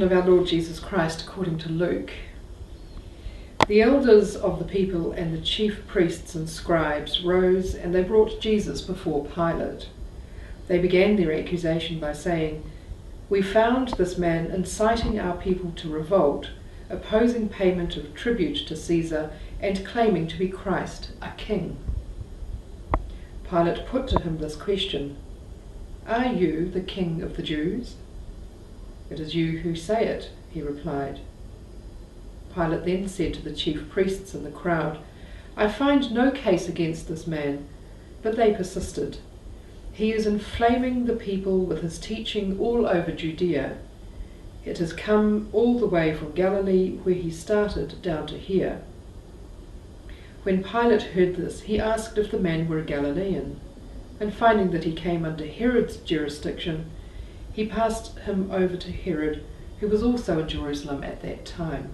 of our Lord Jesus Christ according to Luke. The elders of the people and the chief priests and scribes rose, and they brought Jesus before Pilate. They began their accusation by saying, "We found this man inciting our people to revolt, opposing payment of tribute to Caesar, and claiming to be Christ, a king." Pilate put to him this question, "Are you the king of the Jews?" "It is you who say it," he replied. Pilate then said to the chief priests and the crowd, "I find no case against this man," but they persisted. "He is inflaming the people with his teaching all over Judea. It has come all the way from Galilee, where he started, down to here." When Pilate heard this, he asked if the man were a Galilean, and finding that he came under Herod's jurisdiction, he passed him over to Herod, who was also in Jerusalem at that time.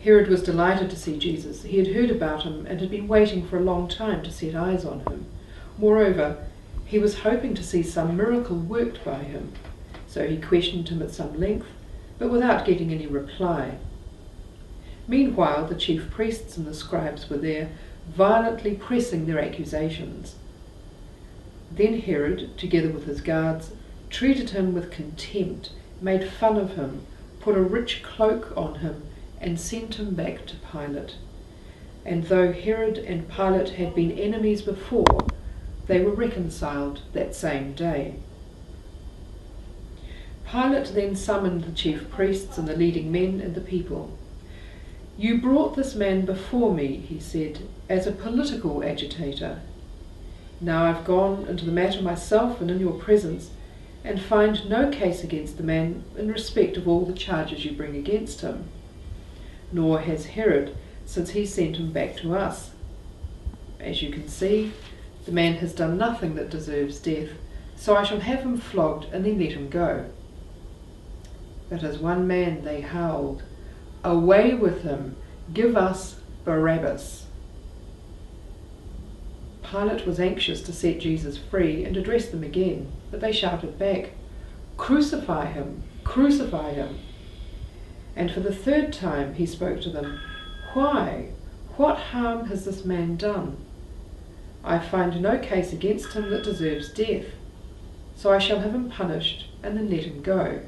Herod was delighted to see Jesus. He had heard about him and had been waiting for a long time to set eyes on him. Moreover, he was hoping to see some miracle worked by him, so he questioned him at some length, but without getting any reply. Meanwhile, the chief priests and the scribes were there, violently pressing their accusations. Then Herod, together with his guards, treated him with contempt, made fun of him, put a rich cloak on him, and sent him back to Pilate. And though Herod and Pilate had been enemies before, they were reconciled that same day. Pilate then summoned the chief priests and the leading men and the people. "You brought this man before me," he said, "as a political agitator. Now I've gone into the matter myself and in your presence, and find no case against the man in respect of all the charges you bring against him. Nor has Herod, since he sent him back to us. As you can see, the man has done nothing that deserves death, so I shall have him flogged and then let him go." But as one man they howled, "Away with him! Give us Barabbas!" Pilate was anxious to set Jesus free and address them again, but they shouted back, "Crucify him! Crucify him!" And for the third time he spoke to them, "Why? What harm has this man done? I find no case against him that deserves death, so I shall have him punished and then let him go."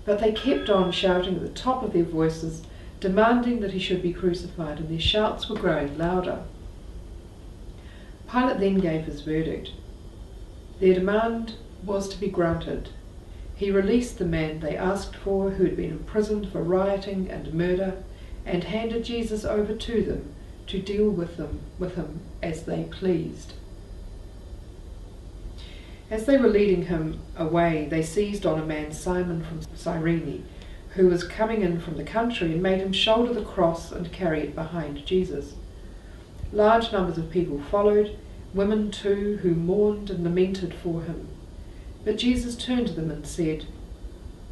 But they kept on shouting at the top of their voices, demanding that he should be crucified, and their shouts were growing louder. Pilate then gave his verdict. Their demand was to be granted. He released the man they asked for, who had been imprisoned for rioting and murder, and handed Jesus over to them to deal with him as they pleased. As they were leading him away, they seized on a man, Simon from Cyrene, who was coming in from the country, and made him shoulder the cross and carry it behind Jesus. Large numbers of people followed, women too, who mourned and lamented for him. But Jesus turned to them and said,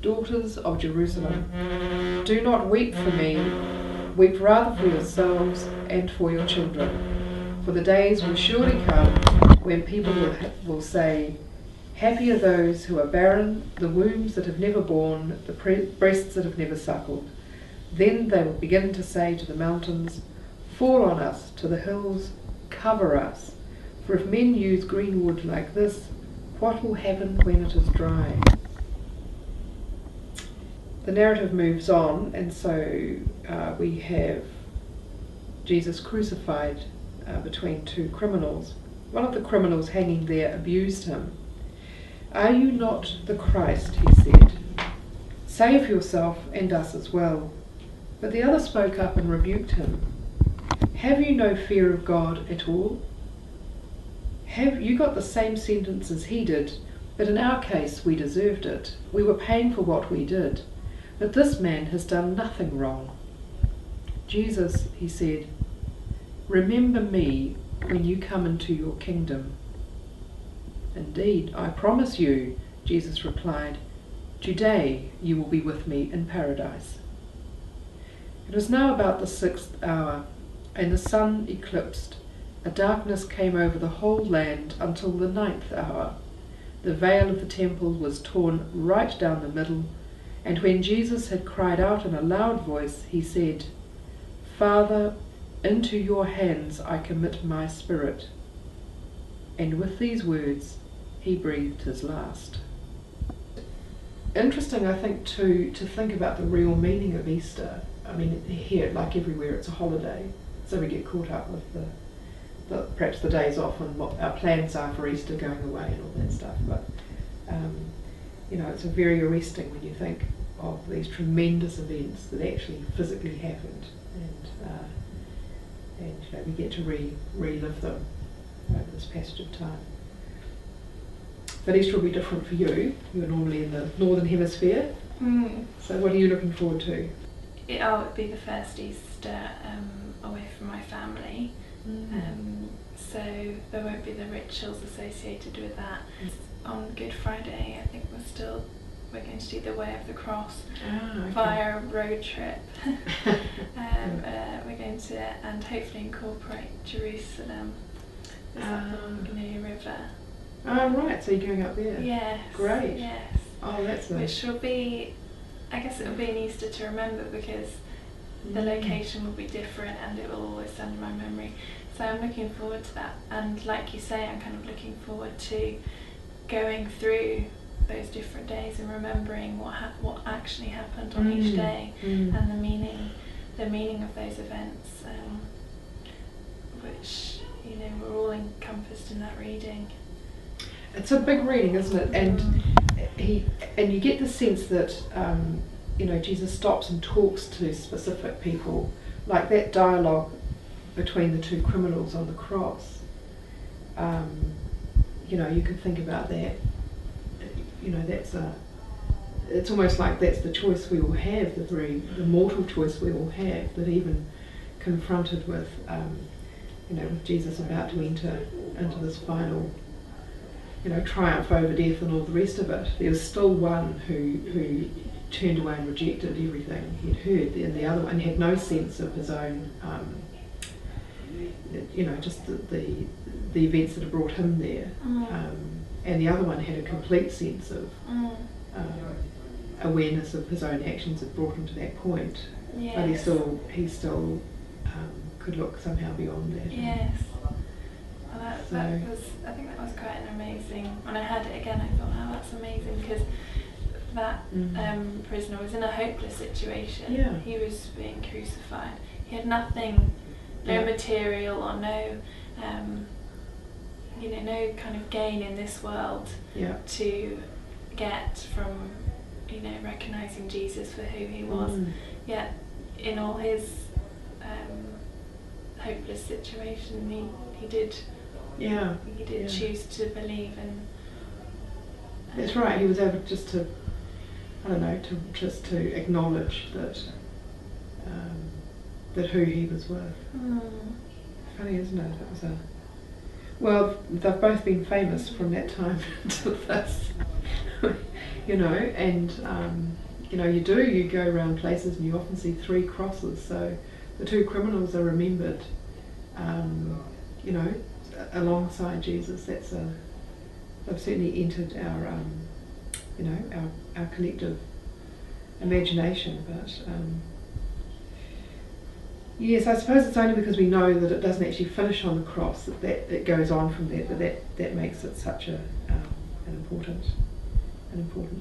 "Daughters of Jerusalem, do not weep for me, weep rather for yourselves and for your children. For the days will surely come when people will say, 'Happy are those who are barren, the wombs that have never borne, the breasts that have never suckled.' Then they will begin to say to the mountains, 'Fall on us,' to the hills, 'Cover us.' For if men use green wood like this, what will happen when it is dry?" The narrative moves on, and so we have Jesus crucified between two criminals. One of the criminals hanging there abused him. "Are you not the Christ?" he said. "Save yourself and us as well." But the other spoke up and rebuked him. "Have you no fear of God at all? Have you got the same sentence as he did? But in our case we deserved it. We were paying for what we did. But this man has done nothing wrong." "Jesus," he said, "remember me when you come into your kingdom." "Indeed, I promise you," Jesus replied, "today you will be with me in paradise." It was now about the 6th hour, and the sun eclipsed. A darkness came over the whole land until the 9th hour. the veil of the temple was torn right down the middle, and when Jesus had cried out in a loud voice, he said, "Father, into your hands I commit my spirit." And with these words, he breathed his last. Interesting, I think, to think about the real meaning of Easter. I mean, here, like everywhere, it's a holiday, so we get caught up with perhaps the days off and what our plans are for Easter, going away and all that stuff. But it's a very arresting when you think of these tremendous events that actually physically happened, and we get to relive them over this passage of time. But Easter will be different for you. You're normally in the northern hemisphere. So what are you looking forward to? It'll be the first Easter away from my family. So there won't be the rituals associated with that. On Good Friday, I think we're going to do the Way of the Cross via a road trip. We're going to, and hopefully incorporate Jerusalem, the New River. Oh right, so you're going up there? Yes. Great. Yes. Oh, that's nice. Which will be, I guess it will be an Easter to remember, because the location will be different and it will always stand in my memory. So I'm looking forward to that, and like you say, I'm kind of looking forward to going through those different days and remembering what actually happened on each day, and the meaning of those events, which we're all encompassed in that reading. It's a big reading, isn't it? And you get the sense that Jesus stops and talks to specific people, like that dialogue between the two criminals on the cross. You can think about that. It's almost like that's the choice we all have, the mortal choice we all have, that even confronted with with Jesus about to enter into this final triumph over death and all the rest of it, there was still one who turned away and rejected everything he'd heard, and the other one had no sense of his own just the events that had brought him there, and the other one had a complete sense of awareness of his own actions that brought him to that point. Yes. But he still could look somehow beyond that. Yes. Well, I think that was quite an amazing. When I heard it again, I thought, oh, that's amazing, because that prisoner was in a hopeless situation. Yeah. He was being crucified. He had nothing, no material or no kind of gain in this world to get from recognising Jesus for who he was. Yet in all his hopeless situation, he did choose to believe, and that's right. He was able just to acknowledge that who he was with. Funny, isn't it? It was they've both been famous from that time to this, and you go around places and you often see three crosses. So the two criminals are remembered, alongside Jesus. They've certainly entered our, our collective imagination. But yes, I suppose it's only because we know that it doesn't actually finish on the cross that it goes on from there. But that makes it such an important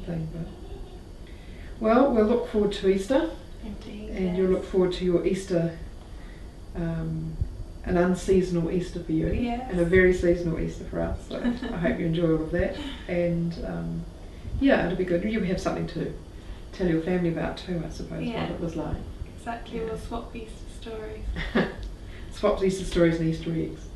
thing. But well, we'll look forward to Easter. Indeed. And you'll look forward to your Easter. An unseasonal Easter for you, and a very seasonal Easter for us. So I hope you enjoy all of that, and it'll be good. You'll have something to tell your family about too, I suppose, what it was like. Exactly, we'll swap Easter stories. Swap Easter stories and Easter eggs.